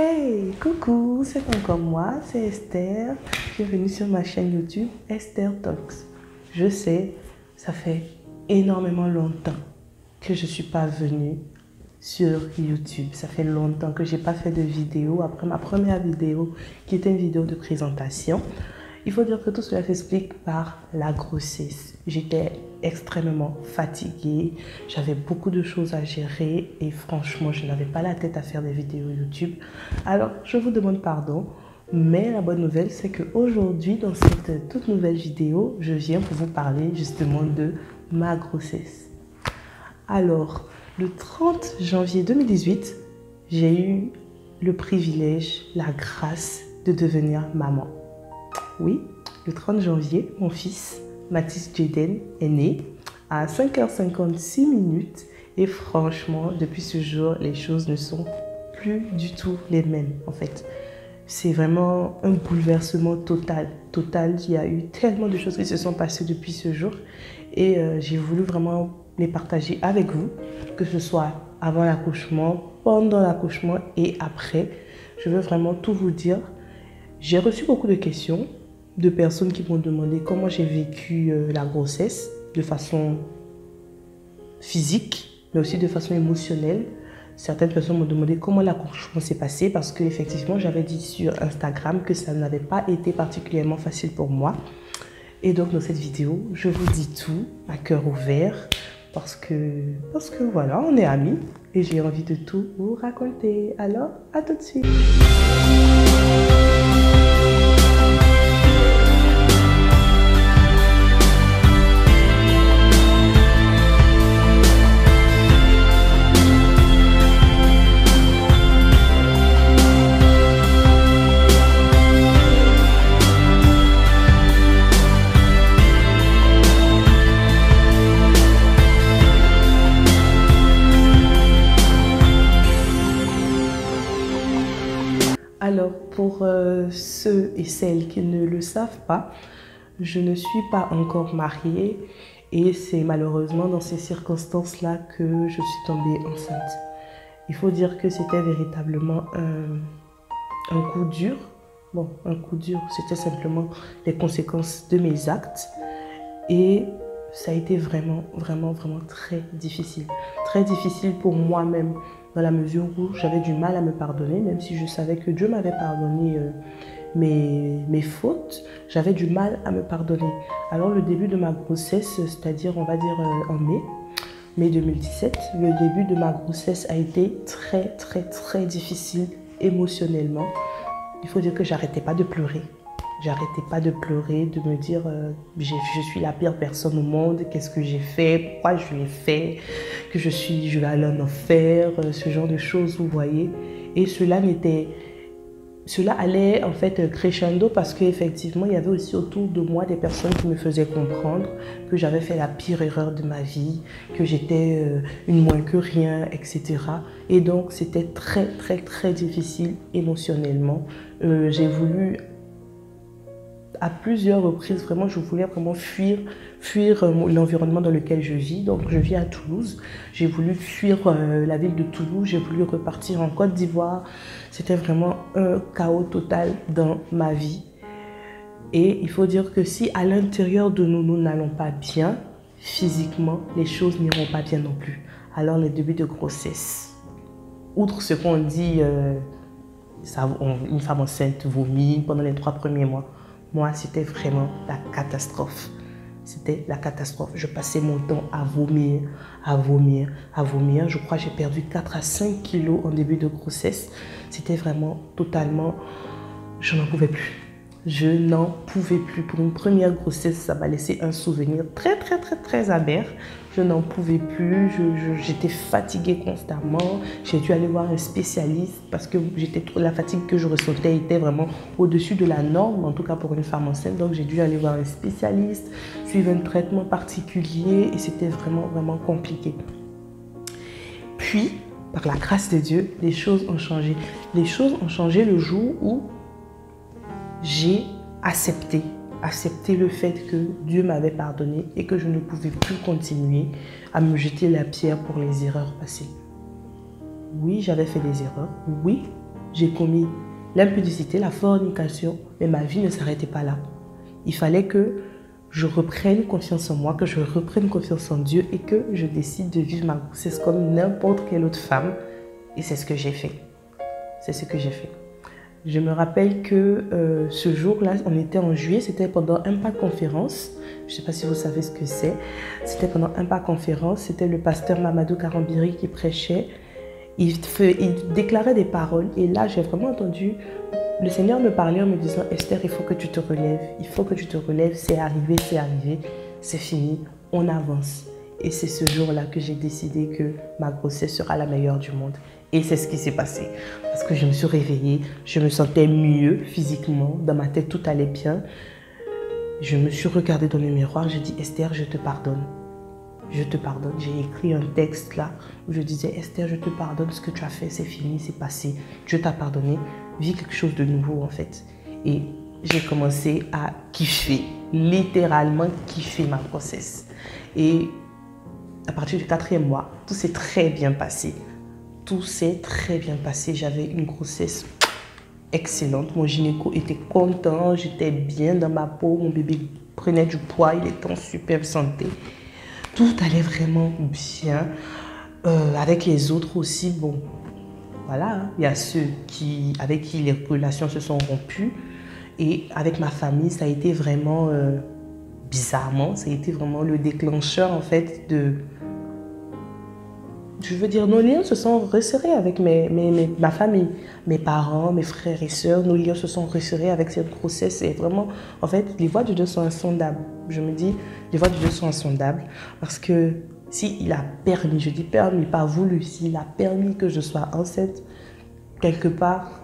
Hey, coucou, c'est encore moi, c'est Esther. Bienvenue sur ma chaîne YouTube Esther Talks. Je sais, ça fait énormément longtemps que je ne suis pas venue sur YouTube. Ça fait longtemps que je n'ai pas fait de vidéo. Après ma première vidéo, qui était une vidéo de présentation, il faut dire que tout cela s'explique par la grossesse. J'étais extrêmement fatiguée, j'avais beaucoup de choses à gérer et franchement, je n'avais pas la tête à faire des vidéos YouTube. Alors, je vous demande pardon, mais la bonne nouvelle, c'est qu'aujourd'hui, dans cette toute nouvelle vidéo, je viens pour vous parler justement de ma grossesse. Alors, le 30 janvier 2018, j'ai eu le privilège, la grâce de devenir maman. Oui, le 30 janvier, mon fils, Mathis Jaden, est né à 5h56 et franchement, depuis ce jour, les choses ne sont plus du tout les mêmes en fait. C'est vraiment un bouleversement total. Il y a eu tellement de choses qui se sont passées depuis ce jour et j'ai voulu vraiment les partager avec vous, que ce soit avant l'accouchement, pendant l'accouchement et après. Je veux vraiment tout vous dire. J'ai reçu beaucoup de questions de personnes qui m'ont demandé comment j'ai vécu la grossesse de façon physique, mais aussi de façon émotionnelle. Certaines personnes m'ont demandé comment l'accouchement s'est passé parce qu'effectivement, j'avais dit sur Instagram que ça n'avait pas été particulièrement facile pour moi. Et donc, dans cette vidéo, je vous dis tout à cœur ouvert parce que voilà, on est amis et j'ai envie de tout vous raconter. Alors, à tout de suite. Alors, pour ceux et celles qui ne le savent pas, je ne suis pas encore mariée et c'est malheureusement dans ces circonstances-là que je suis tombée enceinte. Il faut dire que c'était véritablement un coup dur. Bon, un coup dur, c'était simplement les conséquences de mes actes et ça a été vraiment très difficile. Très difficile pour moi-même. Dans la mesure où j'avais du mal à me pardonner, même si je savais que Dieu m'avait pardonné mes fautes, j'avais du mal à me pardonner. Alors le début de ma grossesse, c'est-à-dire on va dire en mai 2017, le début de ma grossesse a été très difficile émotionnellement. Il faut dire que j'arrêtais pas de pleurer. J'arrêtais pas de pleurer, de me dire je suis la pire personne au monde, qu'est-ce que j'ai fait, pourquoi je l'ai fait, que je vais aller en enfer, ce genre de choses, vous voyez. Et cela allait en fait crescendo parce qu'effectivement, il y avait aussi autour de moi des personnes qui me faisaient comprendre que j'avais fait la pire erreur de ma vie, que j'étais une moins que rien, etc. Et donc, c'était très difficile émotionnellement. J'ai voulu à plusieurs reprises, vraiment, je voulais vraiment fuir l'environnement dans lequel je vis. Donc, je vis à Toulouse. J'ai voulu fuir la ville de Toulouse. J'ai voulu repartir en Côte d'Ivoire. C'était vraiment un chaos total dans ma vie. Et il faut dire que si à l'intérieur de nous, nous n'allons pas bien, physiquement, les choses n'iront pas bien non plus. Alors, les débuts de grossesse, outre ce qu'on dit, une femme enceinte vomit pendant les 3 premiers mois. Moi, c'était vraiment la catastrophe. C'était la catastrophe. Je passais mon temps à vomir. Je crois que j'ai perdu 4 à 5 kilos en début de grossesse. C'était vraiment totalement... Je n'en pouvais plus. Je n'en pouvais plus. Pour une première grossesse, ça m'a laissé un souvenir très amer. Je n'en pouvais plus. J'étais fatiguée constamment. J'ai dû aller voir un spécialiste parce que la fatigue que je ressentais était vraiment au-dessus de la norme, en tout cas pour une femme enceinte. Donc, j'ai dû aller voir un spécialiste, suivre un traitement particulier et c'était vraiment compliqué. Puis, par la grâce de Dieu, les choses ont changé. Les choses ont changé le jour où j'ai accepté le fait que Dieu m'avait pardonné et que je ne pouvais plus continuer à me jeter la pierre pour les erreurs passées. Oui, j'avais fait des erreurs. Oui, j'ai commis l'impudicité, la fornication, mais ma vie ne s'arrêtait pas là. Il fallait que je reprenne confiance en moi, que je reprenne confiance en Dieu et que je décide de vivre ma grossesse comme n'importe quelle autre femme. Et c'est ce que j'ai fait. C'est ce que j'ai fait. Je me rappelle que ce jour-là, on était en juillet, c'était pendant Impact Conférence. Je ne sais pas si vous savez ce que c'est. C'était pendant Impact Conférence, c'était le pasteur Mamadou Karambiri qui prêchait. Il déclarait des paroles et là, j'ai vraiment entendu le Seigneur me parler en me disant « Esther, il faut que tu te relèves, il faut que tu te relèves, c'est arrivé, c'est fini, on avance. » Et c'est ce jour-là que j'ai décidé que ma grossesse sera la meilleure du monde. Et c'est ce qui s'est passé. Parce que je me suis réveillée, je me sentais mieux physiquement, dans ma tête tout allait bien. Je me suis regardée dans le miroir, j'ai dit « Esther, je te pardonne. Je te pardonne. » J'ai écrit un texte là où je disais « Esther, je te pardonne, ce que tu as fait, c'est fini, c'est passé. Dieu t'a pardonné. Vis quelque chose de nouveau en fait. » Et j'ai commencé à kiffer, littéralement kiffer ma grossesse. Et à partir du 4e mois, tout s'est très bien passé. Tout s'est très bien passé. J'avais une grossesse excellente. Mon gynéco était content, j'étais bien dans ma peau, mon bébé prenait du poids, il était en superbe santé. Tout allait vraiment bien. Avec les autres aussi, bon, voilà, hein. Il y a ceux avec qui les relations se sont rompues. Et avec ma famille, ça a été vraiment, bizarrement, ça a été vraiment le déclencheur en fait de... Je veux dire, nos liens se sont resserrés avec ma famille, mes parents, mes frères et sœurs. Nos liens se sont resserrés avec cette grossesse. Et vraiment, en fait, les voies de Dieu sont insondables. Je me dis, les voies de Dieu sont insondables parce que s'il a permis, je dis permis, pas voulu, s'il a permis que je sois enceinte, quelque part,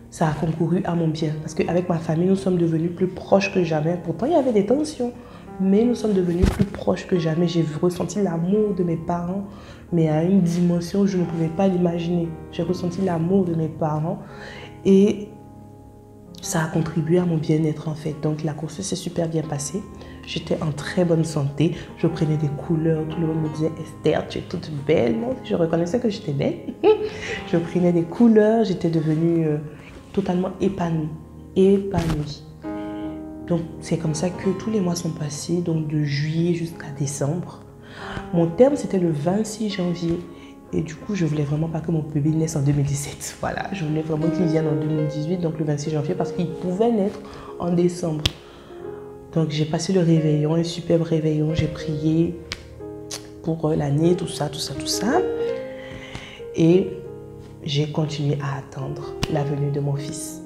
ça a concouru à mon bien. Parce qu'avec ma famille, nous sommes devenus plus proches que jamais. Pourtant, il y avait des tensions, mais nous sommes devenus plus proches que jamais. J'ai ressenti l'amour de mes parents, mais à une dimension où je ne pouvais pas l'imaginer. J'ai ressenti l'amour de mes parents et ça a contribué à mon bien-être en fait. Donc la grossesse s'est super bien passée. J'étais en très bonne santé. Je prenais des couleurs. Tout le monde me disait « Esther, tu es toute belle. » Je reconnaissais que j'étais belle. Je prenais des couleurs. J'étais devenue totalement épanouie. Épanouie. Donc c'est comme ça que tous les mois sont passés. Donc de juillet jusqu'à décembre. Mon terme, c'était le 26 janvier. Et du coup, je voulais vraiment pas que mon bébé naisse en 2017. Voilà, je voulais vraiment qu'il vienne en 2018, donc le 26 janvier, parce qu'il pouvait naître en décembre. Donc j'ai passé le réveillon, un superbe réveillon. J'ai prié pour l'année, tout ça. Et j'ai continué à attendre la venue de mon fils,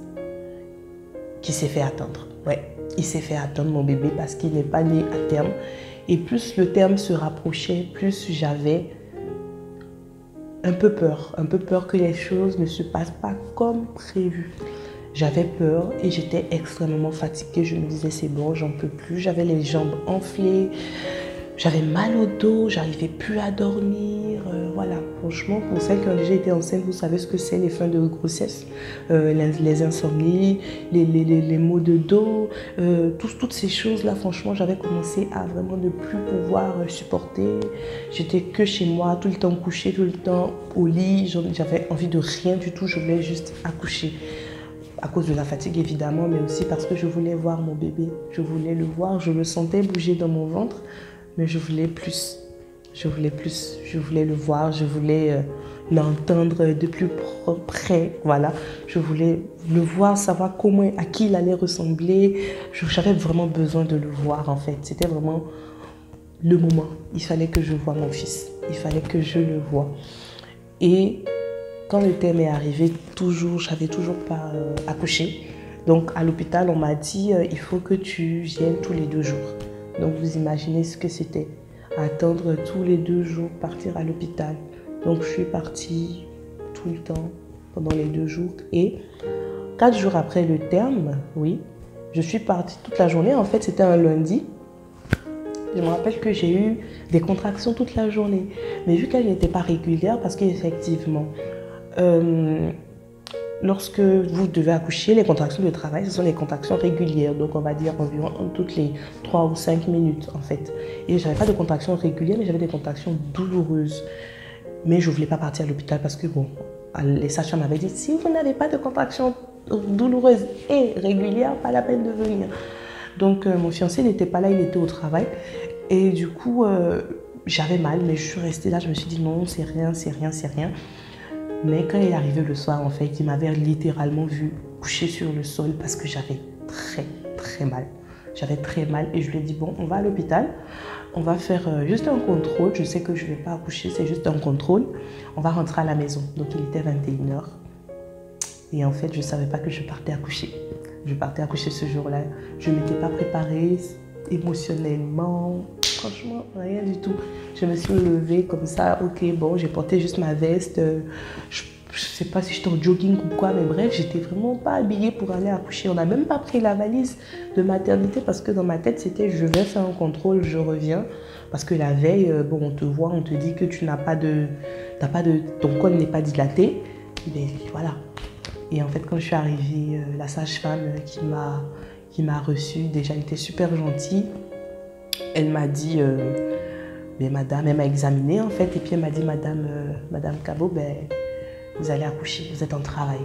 qui s'est fait attendre. Ouais, il s'est fait attendre, mon bébé, parce qu'il n'est pas né à terme. Et plus le terme se rapprochait, plus j'avais un peu peur que les choses ne se passent pas comme prévu. J'avais peur et j'étais extrêmement fatiguée. Je me disais c'est bon, j'en peux plus. J'avais les jambes enflées, j'avais mal au dos, j'arrivais plus à dormir. Voilà, franchement, pour celles qui ont déjà été enceintes, vous savez ce que c'est les fins de grossesse, les insomnies, les maux de dos, toutes ces choses-là. Franchement, j'avais commencé à vraiment ne plus pouvoir supporter. J'étais que chez moi, tout le temps couchée, tout le temps au lit. J'avais envie de rien du tout, je voulais juste accoucher. À cause de la fatigue évidemment, mais aussi parce que je voulais voir mon bébé. Je voulais le voir, je le sentais bouger dans mon ventre, mais je voulais plus. Je voulais le voir, je voulais l'entendre de plus près, voilà. Je voulais le voir, savoir comment, à qui il allait ressembler. J'avais vraiment besoin de le voir en fait. C'était vraiment le moment. Il fallait que je voie mon fils. Il fallait que je le voie. Et quand le terme est arrivé, j'avais toujours pas accouché. Donc à l'hôpital, on m'a dit il faut que tu viennes tous les 2 jours. Donc vous imaginez ce que c'était. Attendre tous les 2 jours, partir à l'hôpital. Donc je suis partie tout le temps pendant les 2 jours. Et 4 jours après le terme, oui, je suis partie toute la journée. En fait, c'était un lundi. Je me rappelle que j'ai eu des contractions toute la journée. Mais vu qu'elles n'étaient pas régulières, parce qu'effectivement, lorsque vous devez accoucher, les contractions de travail, ce sont les contractions régulières. Donc, on va dire environ toutes les 3 ou 5 minutes, en fait. Et je n'avais pas de contractions régulières, mais j'avais des contractions douloureuses. Mais je ne voulais pas partir à l'hôpital parce que, bon, Les sages-femmes m'avaient dit, si vous n'avez pas de contraction douloureuse et régulière, pas la peine de venir. Donc mon fiancé n'était pas là, il était au travail. Et du coup, j'avais mal, mais je suis restée là, je me suis dit non, c'est rien, c'est rien, c'est rien. Mais quand il est arrivé le soir, en fait, il m'avait littéralement vu coucher sur le sol parce que j'avais très mal. J'avais très mal et je lui ai dit, bon, on va à l'hôpital, on va faire juste un contrôle. Je sais que je ne vais pas accoucher, c'est juste un contrôle. On va rentrer à la maison. Donc il était 21h. Et en fait, je ne savais pas que je partais accoucher. Je partais accoucher ce jour-là. Je ne m'étais pas préparée émotionnellement. Franchement, rien du tout. Je me suis levée comme ça. Ok, bon, j'ai porté juste ma veste. Je ne sais pas si j'étais en jogging ou quoi, mais bref, j'étais vraiment pas habillée pour aller accoucher. On n'a même pas pris la valise de maternité parce que dans ma tête, c'était je vais faire un contrôle, je reviens. Parce que la veille, bon, on te voit, on te dit que tu n'as pas de, ton col n'est pas dilaté. Mais voilà. Et en fait, quand je suis arrivée, la sage-femme qui m'a reçue, déjà, elle était super gentille. Elle m'a dit, mais madame, elle m'a examinée en fait, et puis elle m'a dit, madame Cabot, ben, vous allez accoucher, vous êtes en travail.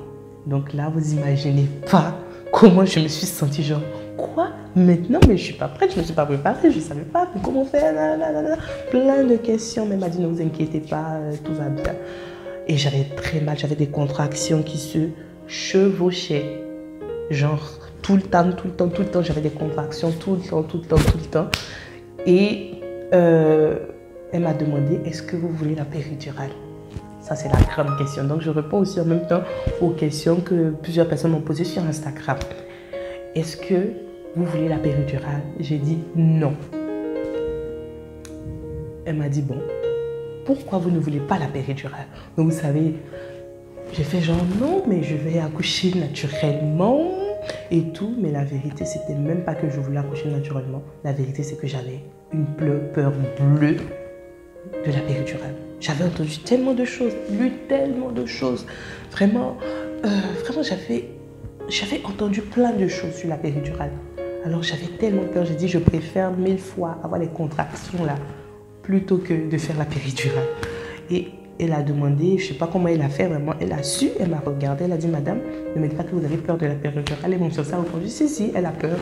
Donc là, vous imaginez pas comment je me suis sentie, genre, quoi? Maintenant, mais je suis pas prête, je ne me suis pas préparée, je ne savais pas comment faire, plein de questions. Mais elle m'a dit, ne vous inquiétez pas, tout va bien. Et j'avais très mal, j'avais des contractions qui se chevauchaient. Genre, tout le temps, j'avais des contractions, tout le temps. Et elle m'a demandé, est-ce que vous voulez la péridurale? Ça, c'est la grande question. Donc, je réponds aussi en même temps aux questions que plusieurs personnes m'ont posées sur Instagram. Est-ce que vous voulez la péridurale? J'ai dit non. Elle m'a dit, bon, pourquoi vous ne voulez pas la péridurale? Donc, vous savez, j'ai fait genre, non, mais je vais accoucher naturellement et tout. Mais la vérité, c'était même pas que je voulais accoucher naturellement. La vérité, c'est que j'avais une peur bleue de la péridurale. J'avais entendu tellement de choses, lu tellement de choses. Vraiment, j'avais entendu plein de choses sur la péridurale. Alors, j'avais tellement peur. J'ai dit, je préfère 1000 fois avoir les contractions là, plutôt que de faire la péridurale. Et elle a demandé, je ne sais pas comment elle a fait vraiment, elle a su, elle m'a regardé, elle a dit, madame, ne me dites pas que vous avez peur de la péridurale. Et mon fiancé a répondu, si, elle a peur.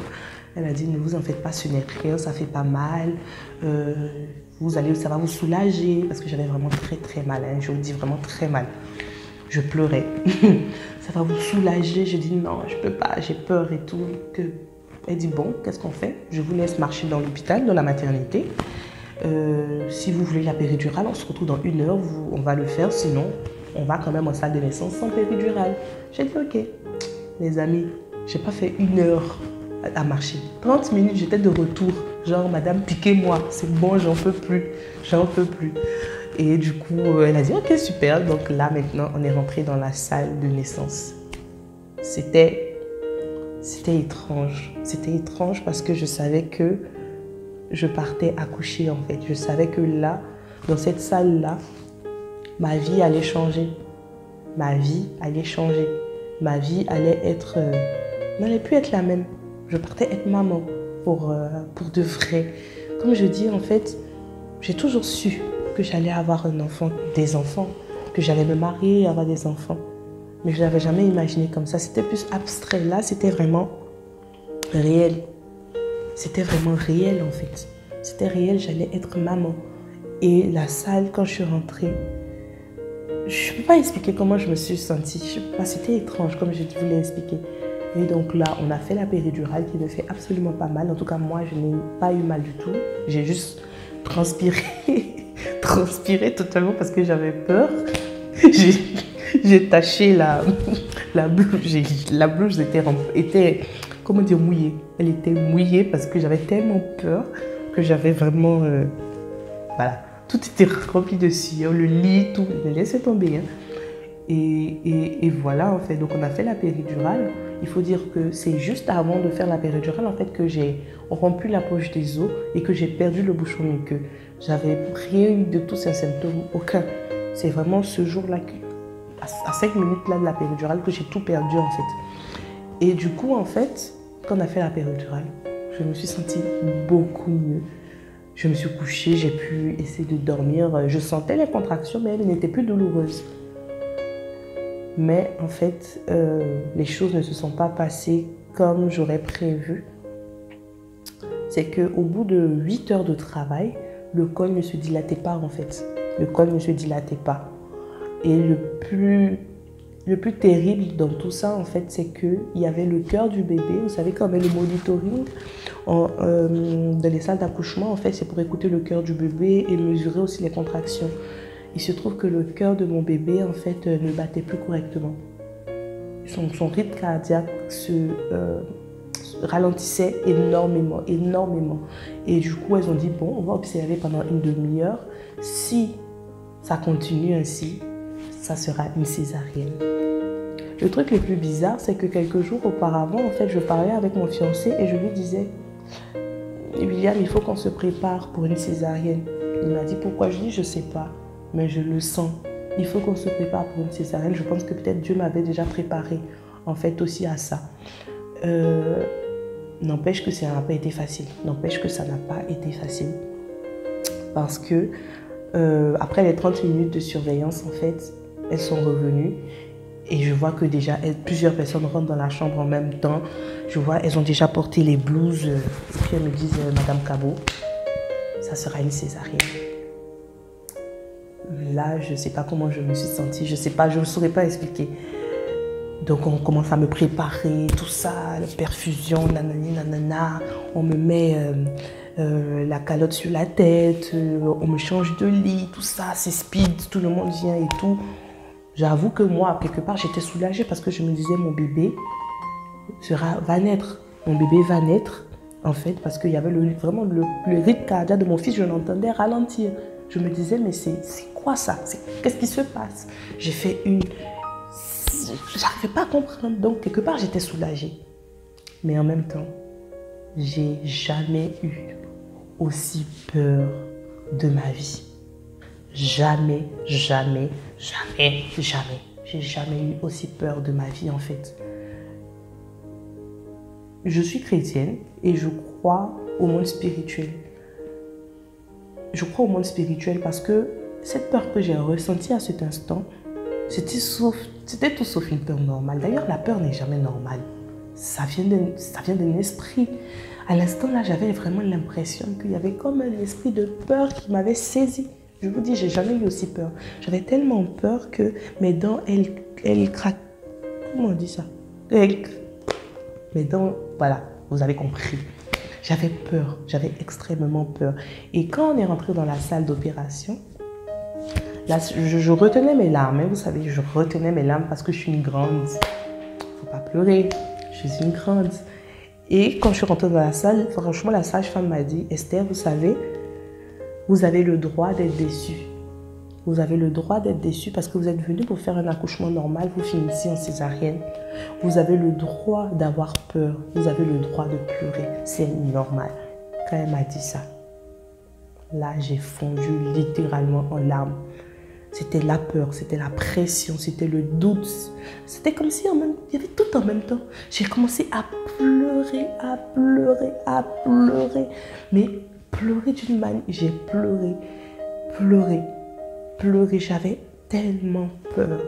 Elle a dit, ne vous en faites pas, ce n'est rien, ça fait pas mal. Ça va vous soulager, parce que j'avais vraiment très mal, hein, je vous dis vraiment très mal. Je pleurais. Ça va vous soulager. Je dis, non, je peux pas, j'ai peur et tout. Elle dit, bon, qu'est-ce qu'on fait? Je vous laisse marcher dans l'hôpital, dans la maternité. Si vous voulez la péridurale, on se retrouve dans 1 heure, on va le faire, sinon on va quand même en salle de naissance sans péridurale. J'ai dit ok. Les amis, j'ai pas fait 1 heure à marcher. 30 minutes, j'étais de retour. Genre, madame, piquez-moi, c'est bon, j'en peux plus. Et du coup, elle a dit ok, super. Donc là, maintenant, on est rentré dans la salle de naissance. C'était étrange. C'était étrange parce que je savais que je partais accoucher en fait. Je savais que là, dans cette salle-là, ma vie allait changer. Ma vie allait changer. Ma vie allait être... n'allait plus être la même. Je partais être maman pour de vrai. Comme je dis en fait, j'ai toujours su que j'allais avoir un enfant, des enfants, que j'allais me marier et avoir des enfants. Mais je ne l'avais jamais imaginé comme ça. C'était plus abstrait. Là, c'était vraiment réel. C'était vraiment réel en fait. C'était réel, j'allais être maman. Et la salle, quand je suis rentrée, je ne peux pas expliquer comment je me suis sentie. Je sais pas, c'était étrange comme je voulais expliquer. Et donc là, on a fait la péridurale qui ne fait absolument pas mal. En tout cas, moi, je n'ai pas eu mal du tout. J'ai juste transpiré, transpiré totalement parce que j'avais peur. J'ai taché la blouse. La blouse était, comment dire, mouillée. Elle était mouillée parce que j'avais tellement peur que j'avais vraiment... voilà, tout était rempli de sueur, le lit, tout, je me laissais tomber. Hein. Et voilà, en fait, donc on a fait la péridurale. Il faut dire que c'est juste avant de faire la péridurale, en fait, que j'ai rompu la poche des os et que j'ai perdu le bouchon muqueux. J'avais rien eu de tous ces symptômes, aucun. C'est vraiment ce jour-là, à 5 minutes là de la péridurale, que j'ai tout perdu, en fait. Et du coup, en fait, quand on a fait la péridurale, je me suis sentie beaucoup mieux. Je me suis couchée, j'ai pu essayer de dormir. Je sentais les contractions, mais elles n'étaient plus douloureuses. Mais en fait, les choses ne se sont pas passées comme j'aurais prévu. C'est qu'au bout de 8 heures de travail, le col ne se dilatait pas en fait. Le col ne se dilatait pas. Et le plus terrible dans tout ça, en fait, c'est qu'il y avait le cœur du bébé. Vous savez, quand on met le monitoring dans les salles d'accouchement, en fait, c'est pour écouter le cœur du bébé et mesurer aussi les contractions. Il se trouve que le cœur de mon bébé, en fait, ne battait plus correctement. Son rythme cardiaque se ralentissait énormément. Et du coup, elles ont dit, bon, on va observer pendant une demi-heure. Si ça continue ainsi, ça sera une césarienne. Le truc le plus bizarre, c'est que quelques jours auparavant, en fait, je parlais avec mon fiancé et je lui disais, William, il faut qu'on se prépare pour une césarienne. Il m'a dit, pourquoi? Je dis, je ne sais pas, mais je le sens. Il faut qu'on se prépare pour une césarienne. Je pense que peut-être Dieu m'avait déjà préparé, en fait, aussi à ça. N'empêche que ça n'a pas été facile. Parce que, après les 30 minutes de surveillance, en fait, elles sont revenues. Et je vois que déjà, plusieurs personnes rentrent dans la chambre en même temps. Je vois, elles ont déjà porté les blouses. Et puis elles me disent, Madame Cabot, ça sera une césarienne. Là, je ne sais pas comment je me suis sentie. Je ne saurais pas expliquer. Donc on commence à me préparer, tout ça, la perfusion, nanani, nanana. On me met la calotte sur la tête, on me change de lit, tout ça, c'est speed, tout le monde vient et tout. J'avoue que moi, quelque part, j'étais soulagée parce que je me disais, mon bébé va naître. Mon bébé va naître, en fait, parce qu'il y avait vraiment le rythme cardiaque de mon fils, je l'entendais ralentir. Je me disais, mais c'est quoi ça? Qu'est-ce qui se passe? J'ai fait j'arrivais pas à comprendre. Donc, quelque part, j'étais soulagée. Mais en même temps, j'ai jamais eu aussi peur de ma vie. Jamais. J'ai jamais eu aussi peur de ma vie, en fait. Je suis chrétienne et je crois au monde spirituel. Je crois au monde spirituel parce que cette peur que j'ai ressentie à cet instant, c'était tout sauf une peur normale. D'ailleurs, la peur n'est jamais normale. Ça vient d'un esprit. À l'instant là, j'avais vraiment l'impression qu'il y avait comme un esprit de peur qui m'avait saisi. Je vous dis, j'ai jamais eu aussi peur. J'avais tellement peur que mes dents, elles craquent. Comment on dit ça? Mes dents, voilà, vous avez compris. J'avais peur, j'avais extrêmement peur. Et quand on est rentré dans la salle d'opération, là, je retenais mes larmes, hein, vous savez, je retenais mes larmes parce que je suis une grande. Faut pas pleurer, je suis une grande. Et quand je suis rentrée dans la salle, franchement, la sage-femme m'a dit, Esther, vous savez, vous avez le droit d'être déçue. Vous avez le droit d'être déçue parce que vous êtes venu pour faire un accouchement normal, vous finissez en césarienne. Vous avez le droit d'avoir peur, vous avez le droit de pleurer, c'est normal. Quand elle m'a dit ça, là, j'ai fondu littéralement en larmes. C'était la peur, c'était la pression, c'était le doute. C'était comme si il y avait tout en même temps. J'ai commencé à pleurer. Mais pleurer d'une manière... J'ai pleuré. J'avais tellement peur.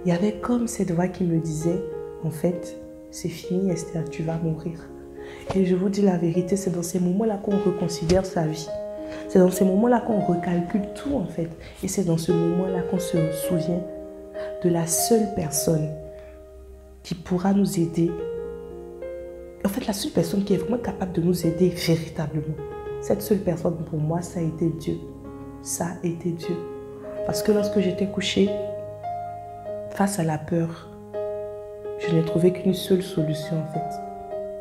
Il y avait comme cette voix qui me disait, en fait, c'est fini Esther, tu vas mourir. Et je vous dis la vérité, c'est dans ces moments-là qu'on reconsidère sa vie. C'est dans ces moments-là qu'on recalcule tout, en fait. Et c'est dans ce moment-là qu'on se souvient de la seule personne qui pourra nous aider. En fait, la seule personne qui est vraiment capable de nous aider véritablement. Cette seule personne, pour moi, ça a été Dieu. Ça a été Dieu. Parce que lorsque j'étais couchée, face à la peur, je n'ai trouvé qu'une seule solution, en fait.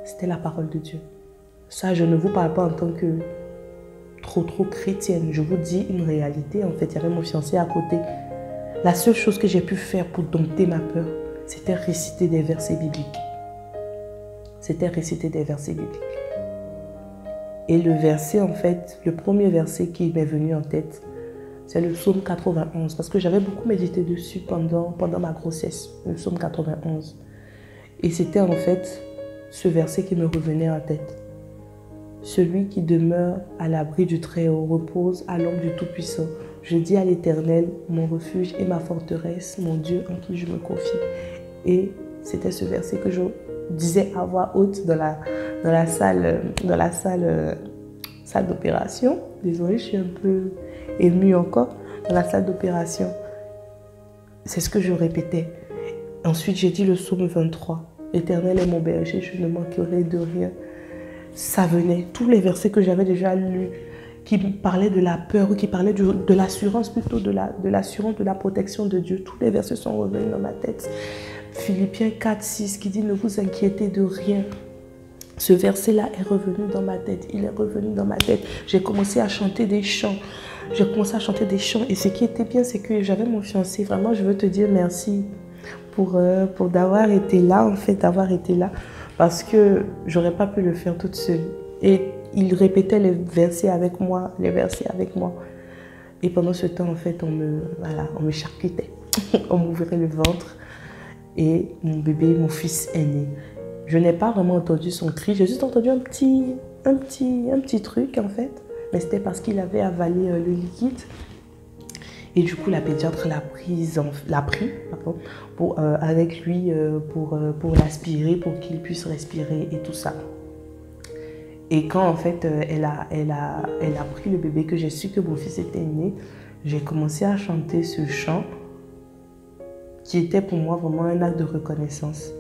C'était la parole de Dieu. Ça, je ne vous parle pas en tant que trop chrétienne. Je vous dis une réalité. En fait, il y avait mon fiancé à côté. La seule chose que j'ai pu faire pour dompter ma peur, c'était réciter des versets bibliques. Et le verset, en fait, le premier verset qui m'est venu en tête, c'est le psaume 91. Parce que j'avais beaucoup médité dessus pendant ma grossesse. Le psaume 91. Et c'était en fait ce verset qui me revenait en tête. Celui qui demeure à l'abri du Très-Haut repose à l'ombre du Tout-Puissant. Je dis à l'Éternel, mon refuge et ma forteresse, mon Dieu en qui je me confie. Et c'était ce verset que je disais à voix haute dans la salle d'opération. Désolée, je suis un peu émue encore. Dans la salle d'opération, c'est ce que je répétais. Ensuite, j'ai dit le psaume 23. L'Éternel est mon berger, je ne manquerai de rien. Ça venait, tous les versets que j'avais déjà lus, qui parlaient de la peur, ou qui parlaient de l'assurance plutôt, de l'assurance, de la protection de Dieu. Tous les versets sont revenus dans ma tête. Philippiens 4, 6 qui dit « Ne vous inquiétez de rien ». Ce verset-là est revenu dans ma tête. Il est revenu dans ma tête. J'ai commencé à chanter des chants. Et ce qui était bien, c'est que j'avais mon fiancé. Vraiment, je veux te dire merci pour d'avoir été là, en fait, d'avoir été là. Parce que j'aurais pas pu le faire toute seule. Et il répétait les versets avec moi. Et pendant ce temps, en fait, on me charcutait. On m'ouvrait le ventre. Et mon bébé, mon fils est né. Je n'ai pas vraiment entendu son cri. J'ai juste entendu un petit truc, en fait. Mais c'était parce qu'il avait avalé le liquide. Et du coup, la pédiatre l'a pris avec lui pour l'aspirer, pour qu'il puisse respirer et tout ça. Et quand, en fait, elle a pris le bébé, que j'ai su que mon fils était né, j'ai commencé à chanter ce chant qui était pour moi vraiment un acte de reconnaissance.